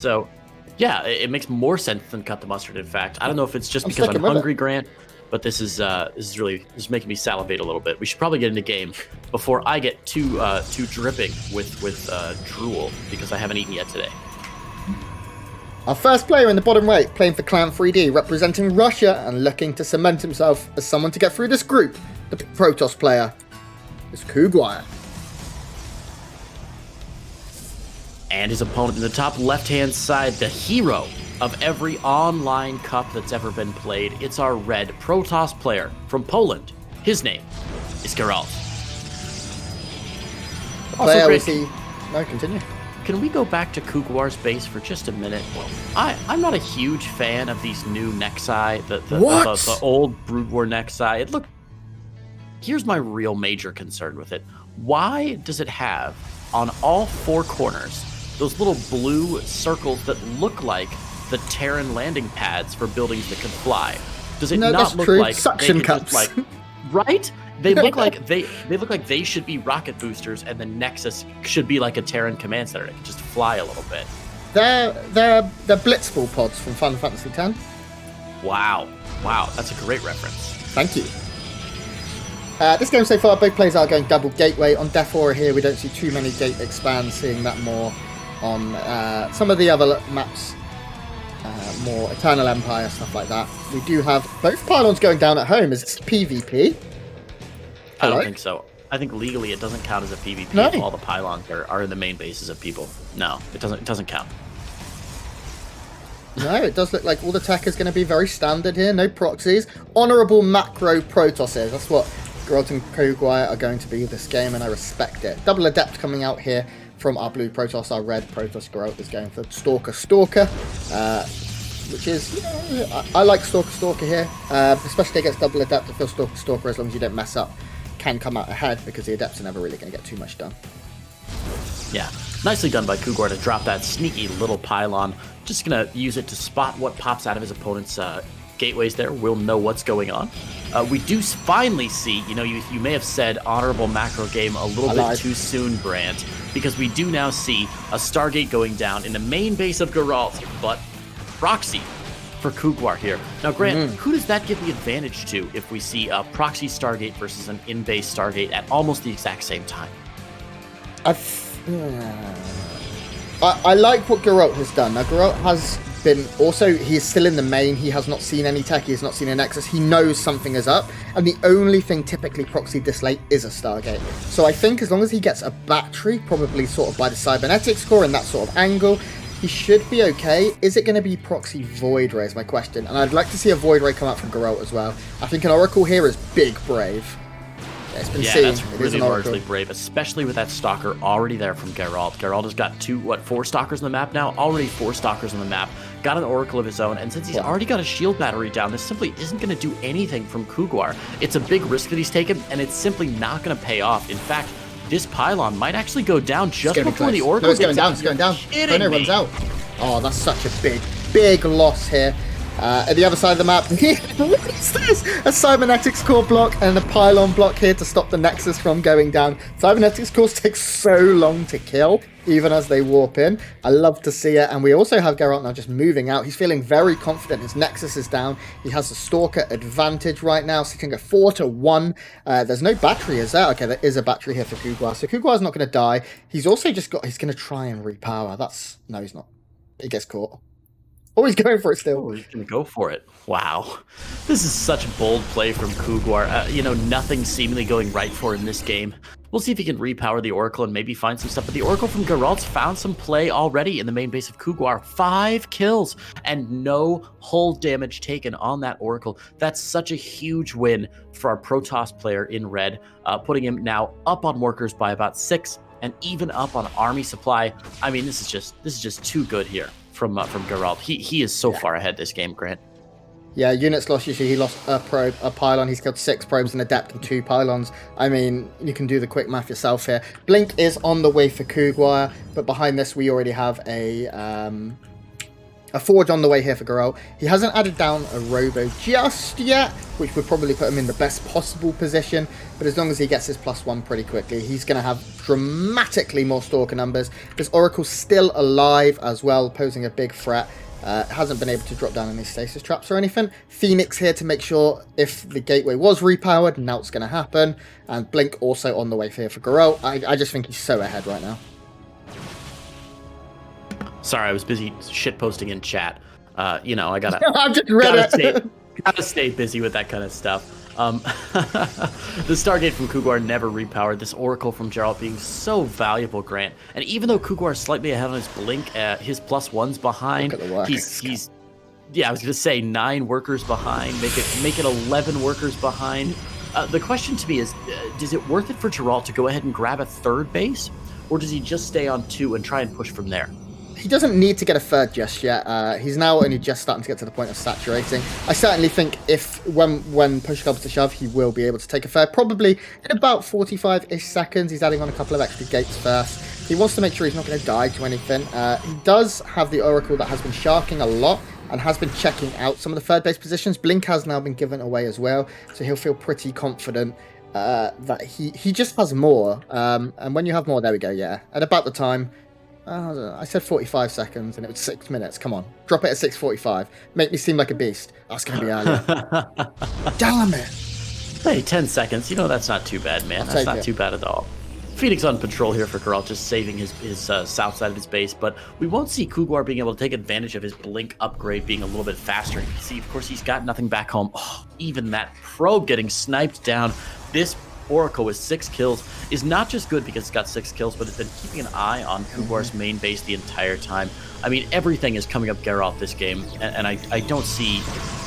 So, yeah, it makes more sense than cut the mustard. In fact, I don't know if it's just I'm because I'm sticking with hungry, Grant, but this is making me salivate a little bit. We should probably get into game before I get too dripping with drool because I haven't eaten yet today. Our first player in the bottom right, playing for Clan 3D, representing Russia and looking to cement himself as someone to get through this group. The Protoss player is Cougar. And his opponent in the top left-hand side, the hero of every online cup that's ever been played. It's our red Protoss player from Poland. His name is Gerald. Player we see... No, continue. Can we go back to Cougar's base for just a minute? Well, I'm not a huge fan of these new Nexi, the old Brood War Nexi. Here's my real major concern with it. Why does it have, on all four corners, those little blue circles that look like the Terran landing pads for buildings that can fly? Does it not look like suction cups? Right? They look like they should be rocket boosters, and the Nexus should be like a Terran command center. It can just fly a little bit. They're Blitzball pods from Final Fantasy X. Wow, that's a great reference. Thank you. This game so far, both players are going double gateway. On Death Aura here, we don't see too many gate expands, seeing that more on some of the other maps, more Eternal Empire, stuff like that. We do have both pylons going down at home. Is it PvP? I don't think so. I think legally it doesn't count as a PvP if all the pylons are in the main bases of people. No, it doesn't count. No, it does look like all the tech is going to be very standard here. No proxies. Honourable macro Protosses. That's what Gerald and Cougar are going to be this game, and I respect it. Double Adept coming out here from our blue Protoss. Our red Protoss Gerald is going for Stalker, which is, I like Stalker here, especially against Double Adept. I feel Stalker, as long as you don't mess up, can come out ahead because the Adepts are never really going to get too much done. Yeah, nicely done by Cougar to drop that sneaky little pylon. Just going to use it to spot what pops out of his opponent's gateways there. We'll know what's going on. We do finally see, you may have said honorable macro game a little bit too soon, Brant, because we do now see a Stargate going down in the main base of Geralt, but proxy for Cougar here. Now, Grant, who does that give the advantage to if we see a proxy Stargate versus an in-base Stargate at almost the exact same time? I like what Geralt has done. Now, Geralt has been also, he's still in the main. He has not seen any tech. He has not seen a Nexus. He knows something is up. And the only thing typically proxied this late is a Stargate. So I think as long as he gets a battery, probably sort of by the cybernetics core in that sort of angle, he should be okay. Is it going to be proxy Void Ray is my question. And I'd like to see a Void Ray come out from Geralt as well. I think an Oracle here is big brave. It's been seen. That's really largely brave, especially with that Stalker already there from Gerald. Gerald has got 4 Stalkers on the map now? Already 4 Stalkers on the map. Got an Oracle of his own, and since he's already got a shield battery down, this simply isn't going to do anything from Cougar. It's a big risk that he's taken, and it's simply not going to pay off. In fact, this pylon might actually go down just before the Oracle. No, it's going down. It's going down. Bruno runs out. Oh, that's such a big loss here. At the other side of the map, what is this? A cybernetics core block and a pylon block here to stop the Nexus from going down. Cybernetics cores take so long to kill, even as they warp in. I love to see it. And we also have Geralt now just moving out. He's feeling very confident. His Nexus is down. He has the Stalker advantage right now, so he can go 4-1. There's no battery, is there? Okay, there is a battery here for Cougar. So Cougar's not going to die. He's also he's going to try and repower. No, he's not. He gets caught. Oh, he's going for it still. Oh, he's going to go for it. Wow. This is such bold play from Cougar. Nothing seemingly going right for him in this game. We'll see if he can repower the Oracle and maybe find some stuff. But the Oracle from Geralt's found some play already in the main base of Cougar. 5 kills and no hull damage taken on that Oracle. That's such a huge win for our Protoss player in red, putting him now up on workers by about 6 and even up on army supply. I mean, this is just too good here from Gerald. He is so far ahead this game, Grant. Yeah, units lost. Usually he lost a pylon. He's killed 6 probes, an adept, and 2 pylons. I mean, you can do the quick math yourself here. Blink is on the way for Cougar, but behind this we already have a A forge on the way here for Gerald. He hasn't added down a Robo just yet, which would probably put him in the best possible position. But as long as he gets his +1 pretty quickly, he's going to have dramatically more Stalker numbers. This Oracle's still alive as well, posing a big threat. Hasn't been able to drop down any stasis traps or anything. Phoenix here to make sure if the gateway was repowered, now it's going to happen. And Blink also on the way here for Gerald. I just think he's so ahead right now. Sorry, I was busy shitposting in chat. You know, I gotta. I've just read it. Gotta stay busy with that kind of stuff. The Stargate from Cougar never repowered. This Oracle from Gerald being so valuable, Grant. And even though Cougar is slightly ahead on his Blink, his +1's behind. Look at the work. He's yeah, I was gonna say 9 workers behind. Make it 11 workers behind. The question to me is, is it worth it for Gerald to go ahead and grab a 3rd base, or does he just stay on 2 and try and push from there? He doesn't need to get a 3rd just yet. He's now only just starting to get to the point of saturating. I certainly think when push comes to shove, he will be able to take a 3rd. Probably in about 45-ish seconds. He's adding on a couple of extra gates first. He wants to make sure he's not going to die to anything. He does have the Oracle that has been sharking a lot and has been checking out some of the 3rd base positions. Blink has now been given away as well, so he'll feel pretty confident that he just has more. And when you have more, there we go, yeah. At about the time... I said 45 seconds and it was 6 minutes. Come on. Drop it at 6:45. Make me seem like a beast. That's going to be earlier. Damn it. Hey, 10 seconds. You know, that's not too bad, man. That's not too bad at all. Phoenix on patrol here for Gerald, just saving his south side of his base, but we won't see Cougar being able to take advantage of his Blink upgrade being a little bit faster. You can see, of course, he's got nothing back home. Oh, even that probe getting sniped down. This Oracle with 6 kills is not just good because it's got 6 kills, but it's been keeping an eye on Cougar's main base the entire time. I mean, everything is coming up Gerald this game, and I don't see...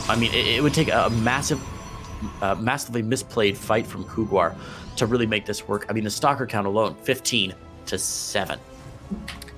I mean, it would take a massively misplayed fight from Cougar to really make this work. I mean, the Stalker count alone, 15-7.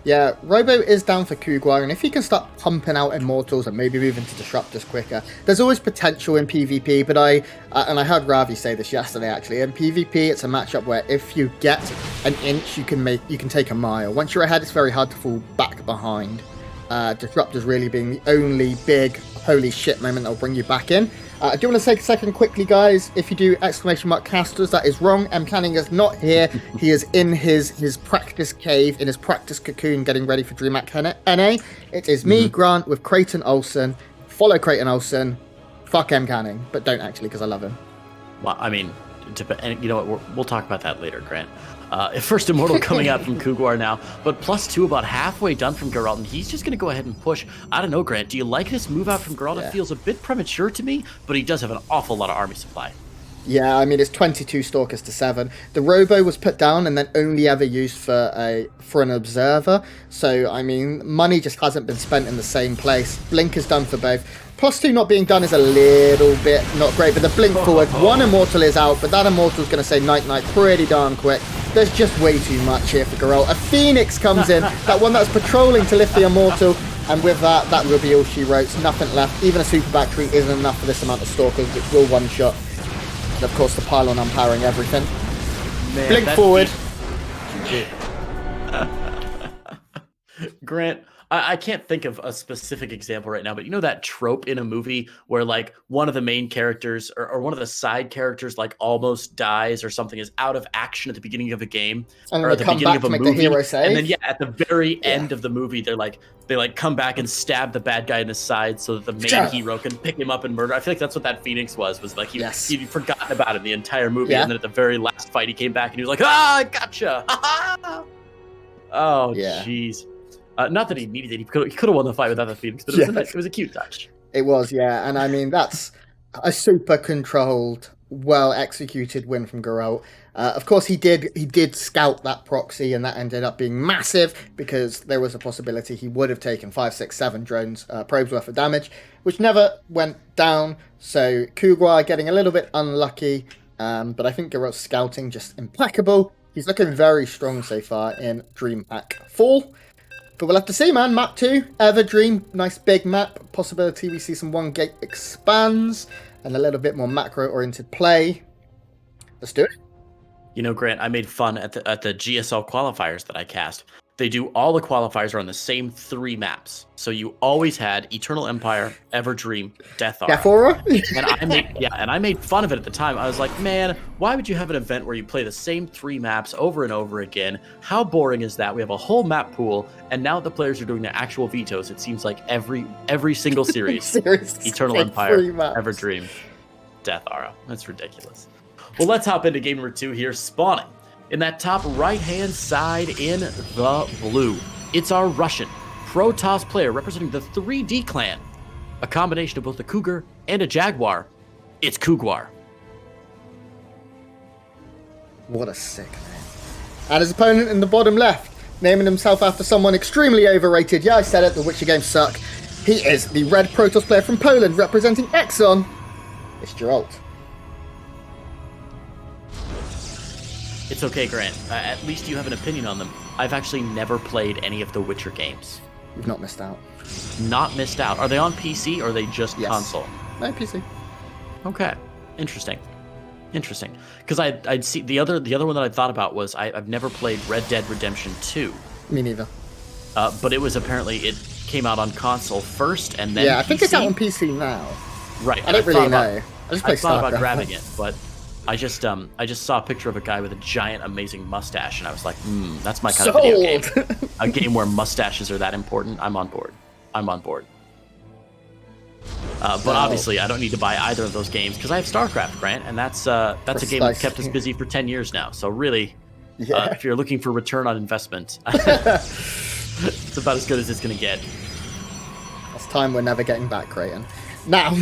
Yeah, Robo is down for Cougar, and if he can start pumping out Immortals and maybe move into Disruptors quicker, there's always potential in PvP, but and I heard Ravi say this yesterday actually, in PvP it's a matchup where if you get an inch, you can take a mile. Once you're ahead, it's very hard to fall back behind. Disruptors really being the only big holy shit moment that'll bring you back in. I do want to take a second quickly, guys. If you do !casters, that is wrong. Canning is not here. He is in his practice cave, in his practice cocoon, getting ready for DreamHack NA. It is me, Grant, with Creighton Olsen. Follow Creighton Olsen. Fuck Canning, but don't actually, because I love him. Well, I mean, you know what? We'll talk about that later, Grant. First Immortal coming out from Cougar now, but +2 about halfway done from Gerald, and he's just going to go ahead and push. I don't know, Grant, do you like this move out from Gerald? Yeah. It feels a bit premature to me, but he does have an awful lot of army supply. Yeah, I mean, it's 22 Stalkers to 7. The Robo was put down and then only ever used for an Observer, so, I mean, money just hasn't been spent in the same place. Blink is done for both. +2 not being done is a little bit not great, but the Blink forward, 1 Immortal is out, but that Immortal is going to say night-night pretty darn quick. There's just way too much here for Gerald. A Phoenix comes in, that one that's patrolling to lift the Immortal, and with that will be all she wrote. Nothing left. Even a Super Battery isn't enough for this amount of Stalkers, which will one-shot. And of course, the pylon unpowering everything. Man, Blink forward. Grant, I can't think of a specific example right now, but you know that trope in a movie where like one of the main characters or one of the side characters like almost dies or something, is out of action at the beginning of a game or at the beginning of a movie, and then at the very end of the movie they come back and stab the bad guy in the side so that the main hero can pick him up and murder. I feel like that's what that Phoenix was like. He'd forgotten about it the entire movie, and then at the very last fight he came back and he was like, I gotcha. Oh jeez. Not that he needed it. He could have won the fight without the Phoenix, but it was a cute touch. It was, yeah. And I mean, that's a super controlled, well executed win from Gerald. Of course, he did scout that proxy, and that ended up being massive because there was a possibility he would have taken 5, 6, 7 drones, probes worth of damage, which never went down. So Cougar getting a little bit unlucky, but I think Gerald's scouting just impeccable. He's looking very strong so far in DreamHack 4. But we'll have to see, man. Map 2, Everdream, nice big map. Possibility we see some one gate expands and a little bit more macro-oriented play. Let's do it. You know, Grant, I made fun at the GSL qualifiers that I cast They do all the qualifiers are on the same 3 maps. So you always had Eternal Empire, Everdream, Death Aura. Death Aura? and I made fun of it at the time. I was like, man, why would you have an event where you play the same 3 maps over and over again? How boring is that? We have a whole map pool, and now the players are doing their actual vetoes. It seems like every single series, Eternal Empire, Everdream, Death Aura. That's ridiculous. Well, let's hop into game number 2 here, spawning. In that top right-hand side in the blue, it's our Russian Protoss player representing the 3D clan. A combination of both a Cougar and a Jaguar. It's Cougar. What a sick name. And his opponent in the bottom left, naming himself after someone extremely overrated. Yeah, I said it, the Witcher games suck. He is the red Protoss player from Poland representing Exxon. It's Gerald. It's okay, Grant. At least you have an opinion on them. I've actually never played any of the Witcher games. You've not missed out. Not missed out. Are they on PC or are they just console? No, PC. Okay. Interesting. Because I'd see the other one that I thought about was I've never played Red Dead Redemption 2. Me neither. But it was apparently it came out on console first and then I PC. think it's out on PC now. Right. I don't really know. I thought about grabbing it, but I just saw a picture of a guy with a giant, amazing mustache, and I was like, that's my kind of video game. A game where mustaches are that important. I'm on board. But obviously, I don't need to buy either of those games because I have StarCraft, Grant, and that's a game that's kept us busy for 10 years now. So really, if you're looking for return on investment, it's about as good as it's going to get. That's time we're never getting back, Creighton. Now,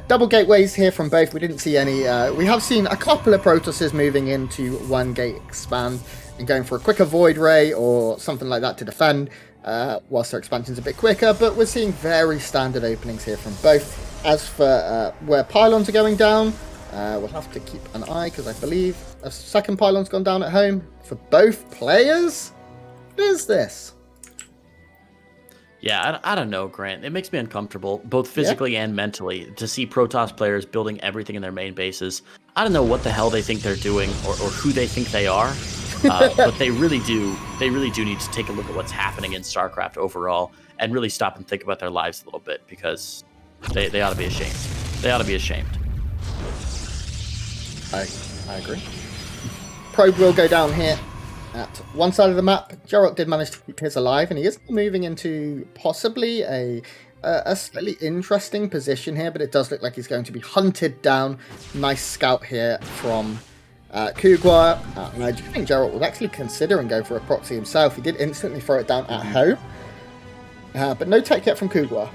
double gateways here from both. We didn't see any. We have seen a couple of Protosses moving into one gate expand and going for a quicker Void Ray or something like that to defend, whilst their expansion's a bit quicker. But we're seeing very standard openings here from both. As for where pylons are going down, we'll have to keep an eye because I believe a second pylon's gone down at home for both players. What is this? Yeah, I don't know, Grant. It makes me uncomfortable, both physically and mentally, to see Protoss players building everything in their main bases. I don't know what the hell they think they're doing or who they think they are, but they really do need to take a look at what's happening in StarCraft overall and really stop and think about their lives a little bit because they ought to be ashamed. They ought to be ashamed. I agree. Probe will go down here. At one side of the map, Gerald did manage to keep his alive, and he is moving into possibly a slightly interesting position here, but it does look like he's going to be hunted down. Nice scout here from Cougar, and I do think Gerald would actually consider and go for a proxy himself. He did instantly throw it down at home, but no tech yet from Cougar.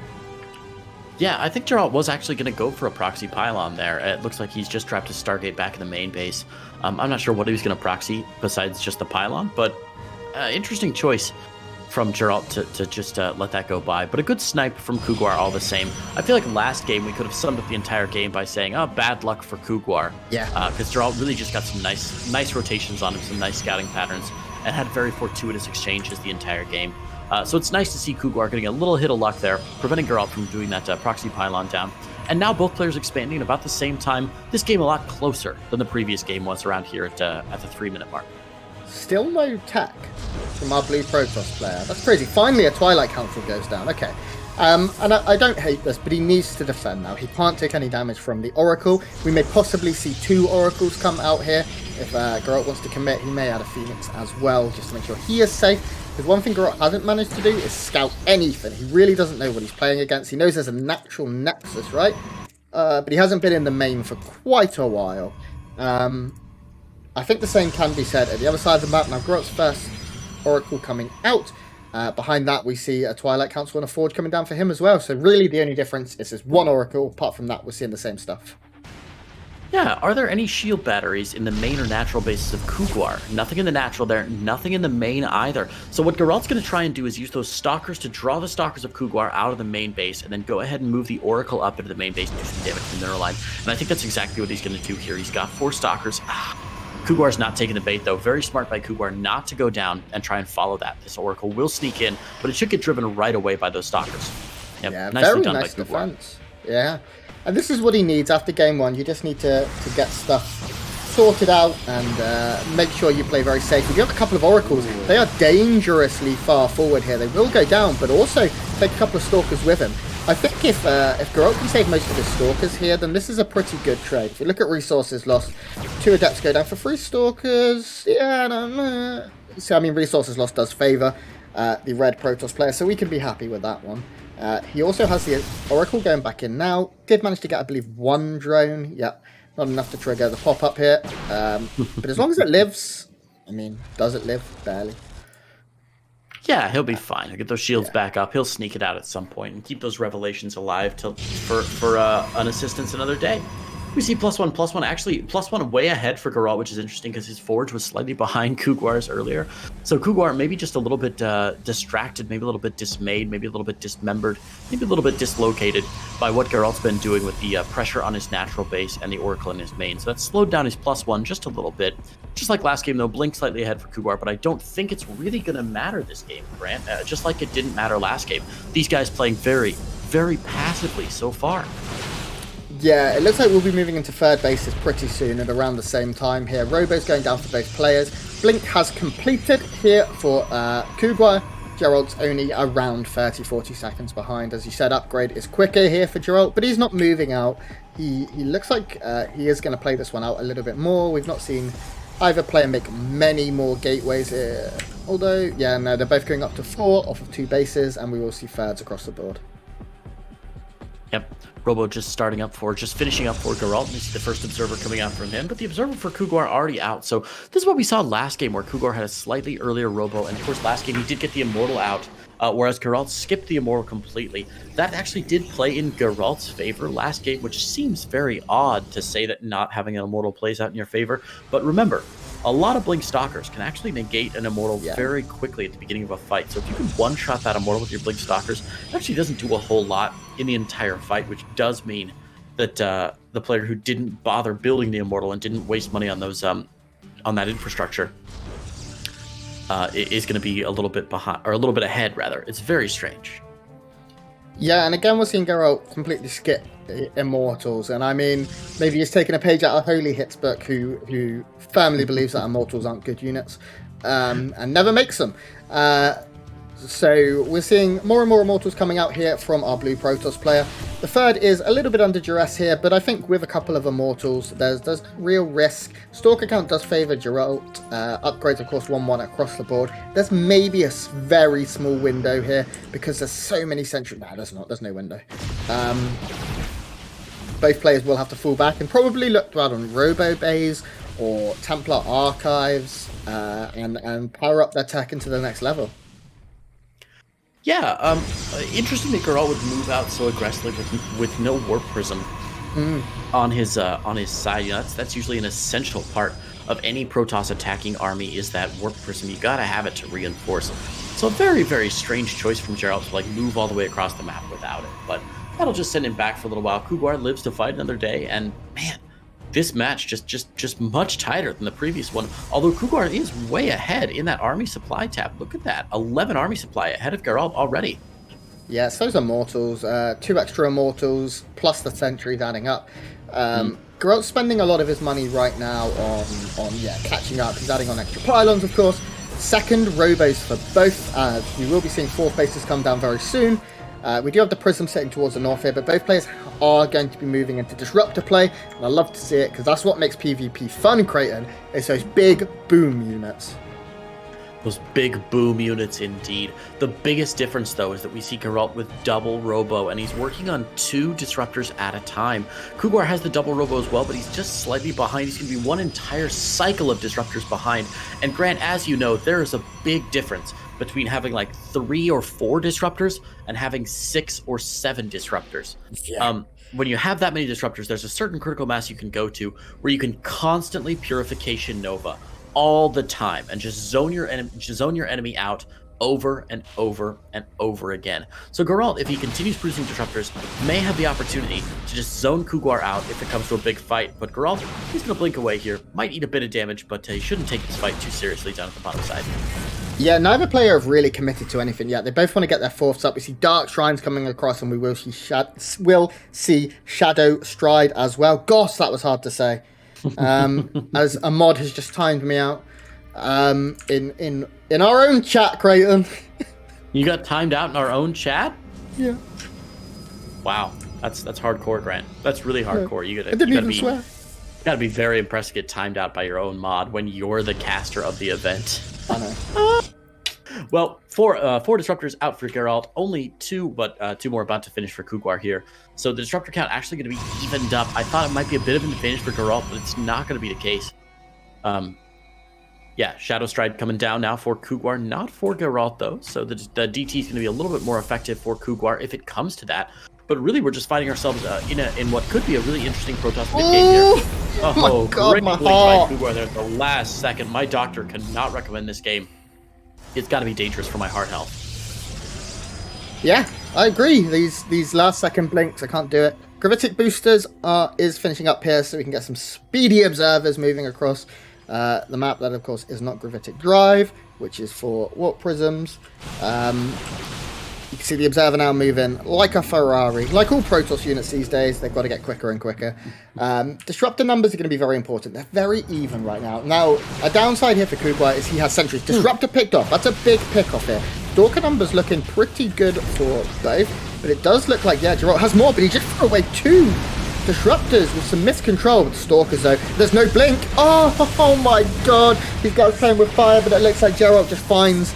Yeah, I think Gerald was actually going to go for a proxy pylon there. It looks like he's just trapped his Stargate back in the main base. I'm not sure what he was going to proxy besides just the pylon, but interesting choice from Gerald to just let that go by. But a good snipe from Cougar all the same. I feel like last game we could have summed up the entire game by saying, oh, bad luck for Cougar. Yeah. Because Gerald really just got some nice rotations on him, some nice scouting patterns, and had very fortuitous exchanges the entire game. So it's nice to see Cougar getting a little hit of luck there, preventing Gerald from doing that proxy pylon down. And now both players expanding about the same time. This game a lot closer than the previous game was around here at the 3-minute mark. Still no tech from our blue Protoss player. That's crazy. Finally a Twilight Council goes down. Okay. And I don't hate this, but he needs to defend now. He can't take any damage from the Oracle. We may possibly see 2 Oracles come out here. If Geralt wants to commit, he may add a Phoenix as well, just to make sure he is safe. Because one thing Geralt hasn't managed to do is scout anything. He really doesn't know what he's playing against. He knows there's a natural nexus, right? But he hasn't been in the main for quite a while. I think the same can be said at the other side of the map. Now, Geralt's first Oracle coming out. Behind that, we see a Twilight Council and a Forge coming down for him as well. So really, the only difference is there's 1 Oracle. Apart from that, we're seeing the same stuff. Yeah, are there any shield batteries in the main or natural bases of Cougar? Nothing in the natural there, nothing in the main either. So what Geralt's going to try and do is use those Stalkers to draw the Stalkers of Cougar out of the main base, and then go ahead and move the Oracle up into the main base and do some damage to the mineral line. And I think that's exactly what he's going to do here. He's got 4 Stalkers. Cougar's not taking the bait, though. Very smart by Cougar not to go down and try and follow that. This Oracle will sneak in, but it should get driven right away by those Stalkers. Yep, yeah, nicely very done nice by Cougar. defense. Yeah. And this is what he needs after game 1. You just need to get stuff sorted out and make sure you play very safe. If you have a couple of Oracles, they are dangerously far forward here. They will go down, but also take a couple of Stalkers with him. I think if Gerald can save most of his Stalkers here, then this is a pretty good trade. If you look at resources lost, 2 Adepts go down for 3 Stalkers. Yeah, no. So, I mean, resources lost does favour the red Protoss player, so we can be happy with that one. He also has the Oracle going back in now. Did manage to get, I believe, 1 drone. Yep, not enough to trigger the pop-up here. But as long as it lives, I mean, does it live? Barely. Yeah, he'll be fine. He'll get those shields back up. He'll sneak it out at some point and keep those revelations alive for an assistance another day. We see +1/+1, actually +1 way ahead for Gerald, which is interesting because his Forge was slightly behind Cougar's earlier. So Cougar maybe just a little bit distracted, maybe a little bit dismayed, maybe a little bit dismembered, maybe a little bit dislocated by what Gerald's been doing with the pressure on his natural base and the Oracle in his main. So that slowed down his +1 just a little bit. Just like last game, though, Blink slightly ahead for Cougar, but I don't think it's really going to matter this game, Grant. Just like it didn't matter last game. These guys playing very, very passively so far. Yeah, it looks like we'll be moving into third bases pretty soon at around the same time here. Robo's going down for both players. Blink has completed here for Cougar. Gerald's only around 30-40 seconds behind. As you said, upgrade is quicker here for Gerald, but he's not moving out. He looks like he is going to play this one out a little bit more. We've not seen either player make many more gateways here. Although, yeah, no, they're both going up to 4 off of 2 bases, and we will see thirds across the board. Yep. Robo just finishing up for Gerald. This is the first observer coming out from him, but the observer for Cougar already out. So this is what we saw last game, where Cougar had a slightly earlier Robo, and of course last game he did get the Immortal out, whereas Gerald skipped the Immortal completely. That actually did play in Gerald's favor last game, which seems very odd to say that not having an Immortal plays out in your favor. But remember, a lot of Blink Stalkers can actually negate an Immortal very quickly at the beginning of a fight. So if you can one-shot that Immortal with your Blink Stalkers, it actually doesn't do a whole lot in the entire fight, which does mean that the player who didn't bother building the Immortal and didn't waste money on those on that infrastructure is going to be a little bit behind, or a little bit ahead, rather. It's very strange. Yeah, and again, we're seeing Gerald completely skip Immortals, and I mean, maybe he's taken a page out of Holy Hit's book, who firmly believes that Immortals aren't good units, and never makes them. So we're seeing more and more Immortals coming out here from our blue Protoss player. The third is a little bit under duress here, but I think with a couple of Immortals, there's real risk. Stalker count does favour Gerald. Upgrades, of course, 1/1 across the board. There's maybe a very small window here because there's so many sentries. No, there's not. There's no window. Both players will have to fall back and probably look to add on Robo Bays or Templar Archives and power up their tech into the next level. Yeah, interesting that Gerald would move out so aggressively with no Warp Prism on his side. You know, that's usually an essential part of any Protoss attacking army, is that Warp Prism. You gotta have it to reinforce. So a very, very strange choice from Gerald to like move all the way across the map without it. But that'll just send him back for a little while. Cougar lives to fight another day, and man, this match just much tighter than the previous one. Although Cougar is way ahead in that army supply tab. Look at that, 11 army supply ahead of Gerald already. Yeah, so those Immortals, 2 extra Immortals plus the sentries adding up. Gerald's spending a lot of his money right now on catching up. He's adding on extra pylons, of course. Second Robos for both. We will be seeing 4th bases come down very soon. We do have the Prism sitting towards the north here, but both players are going to be moving into Disruptor play, and I love to see it because that's what makes PvP fun, Creighton, is those big boom units. Those big boom units indeed. The biggest difference, though, is that we see Gerald with double Robo, and he's working on 2 Disruptors at a time. Cougar has the double Robo as well, but he's just slightly behind. He's going to be one entire cycle of Disruptors behind. And Grant, as you know, there is a big difference between having like 3 or 4 Disruptors and having 6 or 7 Disruptors. Yeah. When you have that many Disruptors, there's a certain critical mass you can go to where you can constantly Purification Nova all the time and just zone your enemy out over and over and over again. So Gerald, if he continues producing Disruptors, may have the opportunity to just zone Cougar out if it comes to a big fight. But Gerald, he's going to blink away here. Might eat a bit of damage, but he shouldn't take this fight too seriously down at the bottom side. Yeah, neither player have really committed to anything yet. They both want to get their 4ths up. We see Dark Shrines coming across, and we will see Shadow Stride as well. Gosh, that was hard to say. as a mod has just timed me out in our own chat, Creighton. You got timed out in our own chat? Yeah. Wow, that's hardcore, Grant. That's really hardcore. I didn't even swear. Gotta be very impressed to get timed out by your own mod when you're the caster of the event. I know. Well, four disruptors out for Gerald. Only two, but two more about to finish for Cougar here. So the disruptor count actually going to be evened up. I thought it might be a bit of an advantage for Gerald, but it's not going to be the case. Yeah, Shadow Stride coming down now for Cougar, not for Gerald though. So the DT is going to be a little bit more effective for Cougar if it comes to that. But really, we're just finding ourselves in what could be a really interesting Protoss mid game here. Oh my God, great my blink heart. by Cougar there at the last second. My doctor cannot recommend this game. It's got to be dangerous for my heart health. Yeah, I agree. These last second blinks, I can't do it. Gravitic Boosters is finishing up here, so we can get some speedy observers moving across the map. That, of course, is not Gravitic Drive, which is for Warp Prisms. You can see the Observer now moving like a Ferrari. Like all Protoss units these days, they've got to get quicker and quicker. Disruptor numbers are going to be very important. They're very even right now. Now, a downside here for Cougar is he has sentries. Disruptor picked off. That's a big pick off here. Stalker numbers looking pretty good for both. But it does look like, yeah, Gerald has more, but he just threw away 2 Disruptors with some miscontrol with the Stalkers, though. There's no blink. Oh my God. These guys playing with fire, but it looks like Gerald just finds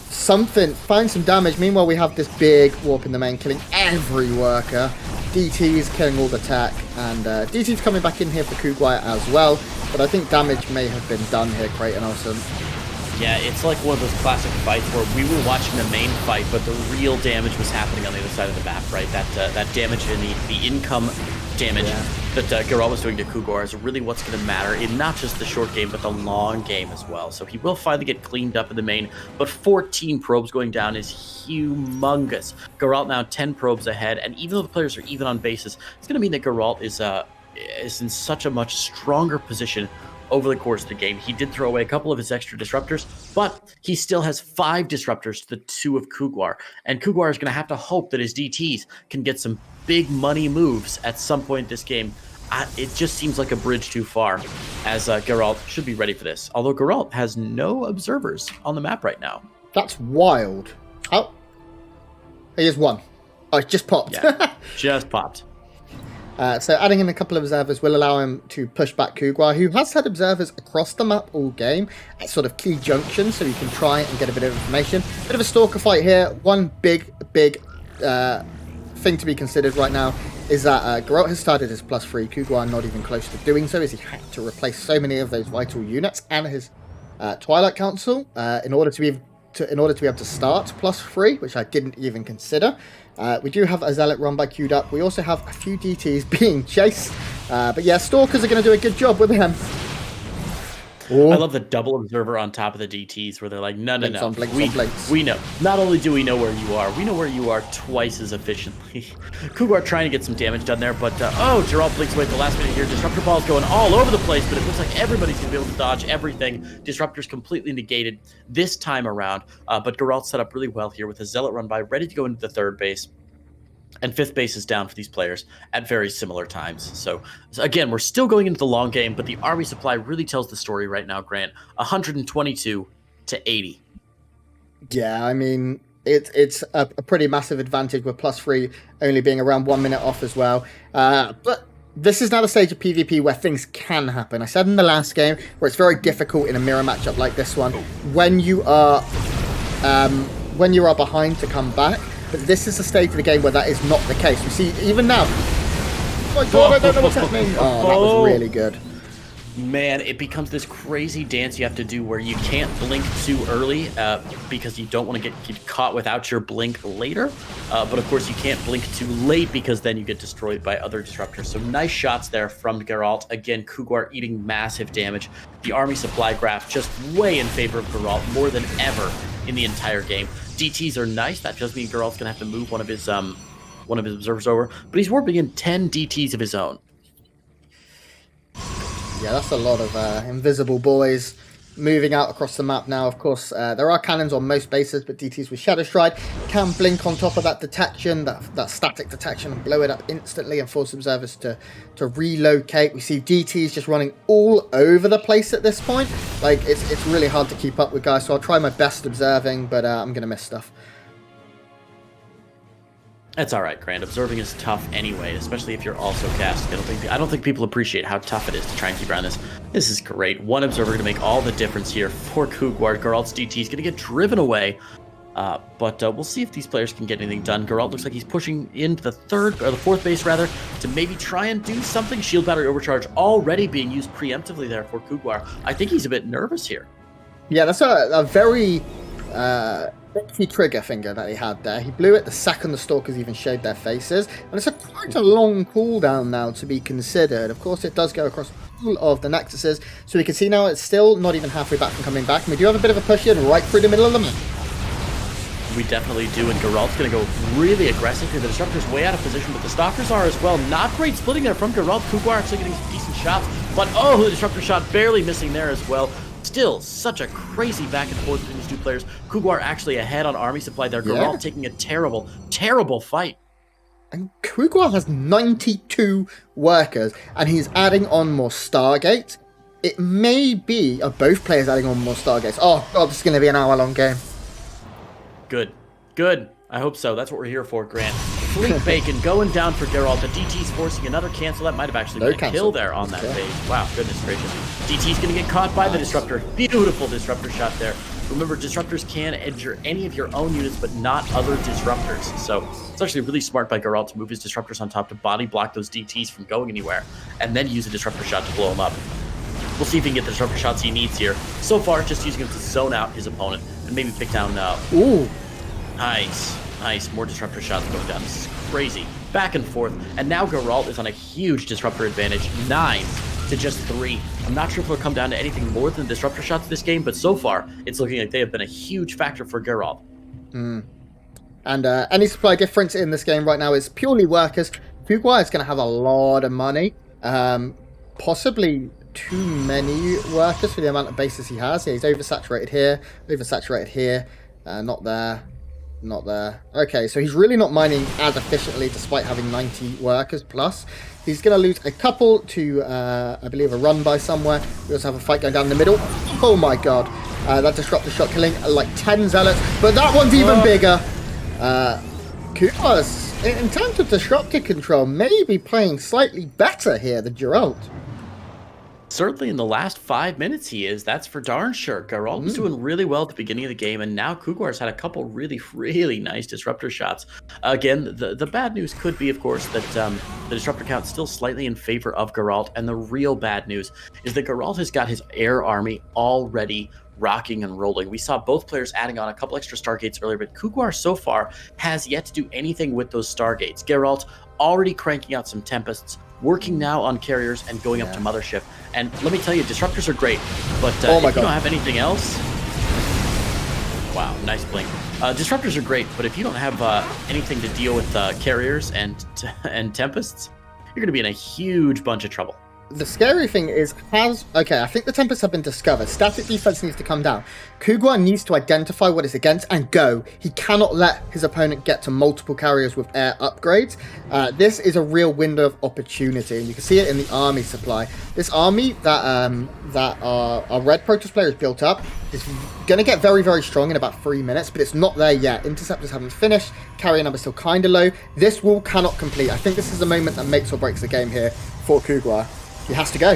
some damage. Meanwhile, we have this big warp in the main, killing every worker. DT's killing all the tech, and DT's coming back in here for Cougar as well. But I think damage may have been done here, Creighton Olsen. Yeah, it's like one of those classic fights where we were watching the main fight, but the real damage was happening on the other side of the map, right? That damage and the income damage that Gerald was doing to Cougar is really what's going to matter in not just the short game, but the long game as well. So he will finally get cleaned up in the main, but 14 probes going down is humongous. Gerald now 10 probes ahead, and even though the players are even on bases, it's going to mean that Gerald is in such a much stronger position over the course of the game. He did throw away a couple of his extra disruptors, but he still has 5 disruptors to the 2 of Cougar. And Cougar is going to have to hope that his DTs can get some big money moves at some point this game. It just seems like a bridge too far, as Gerald should be ready for this. Although Gerald has no observers on the map right now. That's wild. Oh, he has 1. Oh, it just popped. Yeah, just popped. So adding in a couple of observers will allow him to push back Cougar, who has had observers across the map all game at sort of key junctions, so he can try and get a bit of information. Bit of a stalker fight here. One big thing to be considered right now is that Gerald has started his +3. Cougar not even close to doing so, as he had to replace so many of those vital units and his Twilight Council in order to be able to start +3, which I didn't even consider. We do have a Zealot run by queued up. We also have a few DTs being chased. But yeah, Stalkers are going to do a good job with him. Ooh. I love the double observer on top of the DTs where they're like, no. We know. Not only do we know where you are, we know where you are twice as efficiently. Cougar trying to get some damage done there, but Gerald blinks away at the last minute here. Disruptor ball's going all over the place, but it looks like everybody's going to be able to dodge everything. Disruptor's completely negated this time around, but Gerald set up really well here with a Zealot run by, ready to go into the 3rd base. And 5th base is down for these players at very similar times. So again, we're still going into the long game, but the army supply really tells the story right now, Grant. 122 to 80. Yeah, I mean, it's a pretty massive advantage with +3 only being around 1 minute off as well. But this is now the stage of PvP where things can happen. I said in the last game where it's very difficult in a mirror matchup like this one when you are behind to come back. But this is the stage of the game where that is not the case. You see, even now... Oh my God, I don't know what's happening. Oh, that was really good. Man, it becomes this crazy dance you have to do where you can't blink too early because you don't want to get caught without your blink later. But of course, you can't blink too late because then you get destroyed by other disruptors. So nice shots there from Gerald. Again, Cougar eating massive damage. The army supply graph just way in favor of Gerald more than ever in the entire game. DTs are nice. That does mean Gerald's going to have to move one of his observers over. But he's warping in 10 DTs of his own. Yeah, that's a lot of invisible boys moving out across the map now. Of course, there are cannons on most bases, but DTs with Shadow Stride can blink on top of that detection, that static detection, and blow it up instantly and force observers to relocate. We see DTs just running all over the place at this point. Like, it's really hard to keep up with, guys, so I'll try my best observing, but I'm going to miss stuff. That's all right, Grant. Observing is tough anyway, especially if you're also casting. I don't think people appreciate how tough it is to try and keep around this. This is great. One observer going to make all the difference here for Cougar. Gerald's DT is going to get driven away, but we'll see if these players can get anything done. Gerald looks like he's pushing into the fourth base rather, to maybe try and do something. Shield battery overcharge already being used preemptively there for Cougar. I think he's a bit nervous here. Yeah, that's a very key trigger finger that he had there. He blew it the second the Stalkers even showed their faces, and it's quite a long cooldown now to be considered. Of course, it does go across all of the Nexuses, so we can see now it's still not even halfway back from coming back, and we do have a bit of a push in right through the middle of the map. We definitely do, and Gerald's going to go really aggressive here. The Disruptor's way out of position, but the Stalkers are as well. Not great splitting there from Gerald. Cougar actually getting some decent shots, but oh, the Disruptor shot barely missing there as well. Still, such a crazy back and forth between these two players. Cougar actually ahead on army supply there. Gerald taking a terrible, terrible fight. And Cougar has 92 workers, and he's adding on more Stargates. It may be both players adding on more Stargates. Oh, God, this is going to be an hour-long game. Good. Good. I hope so. That's what we're here for, Grant. Fleet Bacon going down for Gerald. The DT's forcing another cancel. That might have actually been a kill there on that phase. Wow, goodness gracious. DT's going to get caught by the Disruptor. Beautiful Disruptor shot there. Remember, Disruptors can injure any of your own units, but not other Disruptors. So it's actually really smart by Gerald to move his Disruptors on top to body block those DTs from going anywhere, and then use a Disruptor shot to blow them up. We'll see if he can get the Disruptor shots he needs here. So far, just using them to zone out his opponent and maybe pick down... Ooh. Nice. Nice. More Disruptor shots going down. This is crazy. Back and forth. And now Gerald is on a huge Disruptor advantage. 9 to just 3. I'm not sure if it'll come down to anything more than Disruptor shots this game, but so far, it's looking like they have been a huge factor for Gerald. And any supply difference in this game right now is purely workers. Cougar is going to have a lot of money. Possibly too many workers for the amount of bases he has. Yeah, he's oversaturated here, not there. Not there. Okay, so he's really not mining as efficiently despite having 90 workers plus. He's going to lose a couple to, I believe, a run by somewhere. We also have a fight going down the middle. Oh my god. That Disruptor shot killing like 10 Zealots, but that one's even bigger. Cougar's, in terms of Disruptor control, may be playing slightly better here than Gerald. Certainly in the last 5 minutes he is, that's for darn sure. Gerald was doing really well at the beginning of the game, and now Cougar's had a couple really, really nice Disruptor shots. Again, the bad news could be, of course, that the Disruptor count's still slightly in favor of Gerald, and the real bad news is that Gerald has got his air army already rocking and rolling. We saw both players adding on a couple extra Stargates earlier, but Cougar so far has yet to do anything with those Stargates. Gerald already cranking out some Tempests, working now on carriers and going up to Mothership. And let me tell you, Disruptors are great, but if you don't have anything else... Wow, nice blink. Disruptors are great, but if you don't have anything to deal with carriers and Tempests, you're going to be in a huge bunch of trouble. The scary thing is, okay, I think the Tempests have been discovered. Static defense needs to come down. Cougar needs to identify what it's against and go. He cannot let his opponent get to multiple carriers with air upgrades. This is a real window of opportunity, and you can see it in the army supply. This army that our Red Protoss player has built up is going to get very, very strong in about 3 minutes, but it's not there yet. Interceptors haven't finished. Carrier number still kind of low. This wall cannot complete. I think this is the moment that makes or breaks the game here for Cougar. He has to go.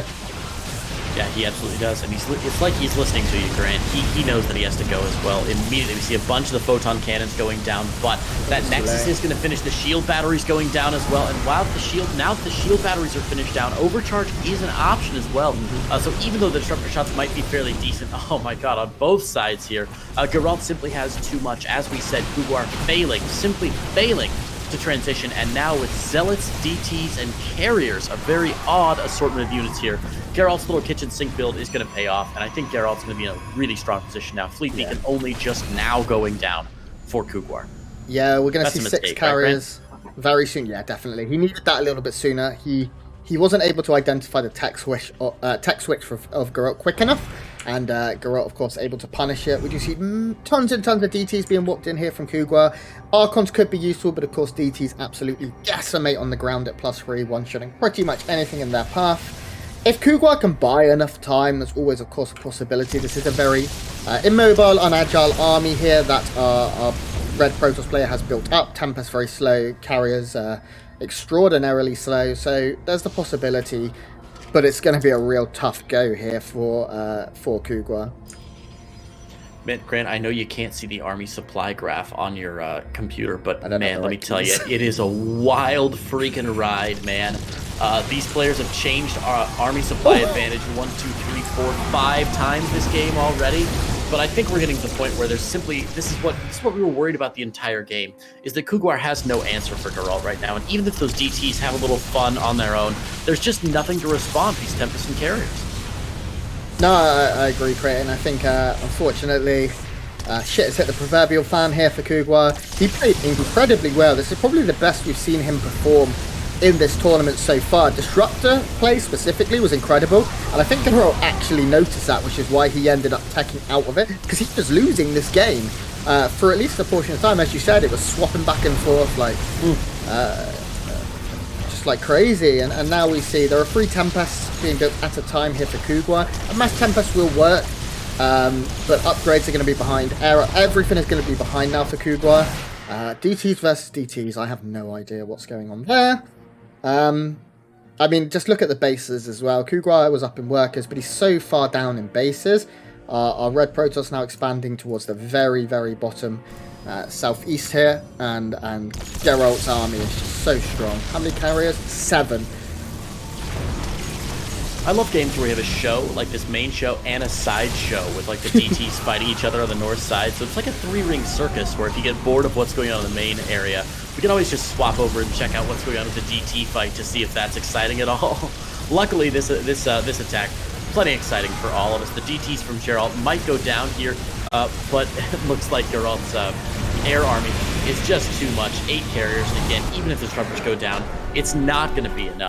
Yeah, he absolutely does. And it's like he's listening to you, Grant. He knows that he has to go as well. Immediately, we see a bunch of the photon cannons going down, but that Nexus is going to finish. The shield batteries going down as well. And while the shield batteries are finished down, overcharge is an option as well. So even though the Disruptor shots might be fairly decent, oh my god, on both sides here, Gerald simply has too much. As we said, Cougar simply failing to transition, and now with Zealots, DTs, and Carriers, a very odd assortment of units here. Gerald's little kitchen sink build is going to pay off, and I think Gerald's going to be in a really strong position now. Fleet Beacon only just now going down for Cougar. Yeah, we're going to see 6 carriers very soon. Yeah, definitely. He needed that a little bit sooner. He wasn't able to identify the tech switch of Gerald quick enough. and Gerald, of course, able to punish it. We do see tons and tons of DTs being walked in here from Cougar. Archons could be useful, but of course DTs absolutely decimate on the ground at +3, one-shotting pretty much anything in their path. If Cougar can buy enough time, there's always, of course, a possibility. This is a very immobile, unagile army here that our Red Protoss player has built up. Tempest very slow, Carriers extraordinarily slow, so there's the possibility, but it's going to be a real tough go here for Cougar. Grant, I know you can't see the army supply graph on your computer, but man, let me tell you, it is a wild freaking ride, man. These players have changed our army supply advantage 1, 2, 3, 4, 5 times this game already. But I think we're getting to the point where there's simply, this is what we were worried about the entire game, is that Cougar has no answer for Gerald right now. And even if those DTs have a little fun on their own, there's just nothing to respond to these Tempest and Carriers. No, I agree, Creighton. I think, unfortunately, shit has hit the proverbial fan here for Cougar. He played incredibly well. This is probably the best we've seen him perform in this tournament so far. Disruptor play specifically was incredible, and I think Gerald actually noticed that, which is why he ended up taking out of it, because he was losing this game for at least a portion of time. As you said, it was swapping back and forth like just like crazy, and now we see there are 3 Tempests being built at a time here for Cougar. A Mass Tempest will work, but upgrades are going to be behind. Everything is going to be behind now for Cougar. DTs versus DTs, I have no idea what's going on there. I mean, just look at the bases as well. Cougar was up in workers, but he's so far down in bases. Our Red Protoss now expanding towards the very, very bottom southeast here, and Gerald's army is just so strong. How many carriers? 7. I love games where you have a show, like this main show, and a side show with like the DTs fighting each other on the north side. So it's like a 3-ring circus where if you get bored of what's going on in the main area, we can always just swap over and check out what's going on with the DT fight to see if that's exciting at all. Luckily, this attack, plenty exciting for all of us. The DTs from Gerald might go down here, but it looks like Gerald's air army is just too much. 8 carriers, and again, even if the disruptors go down, it's not going to be enough.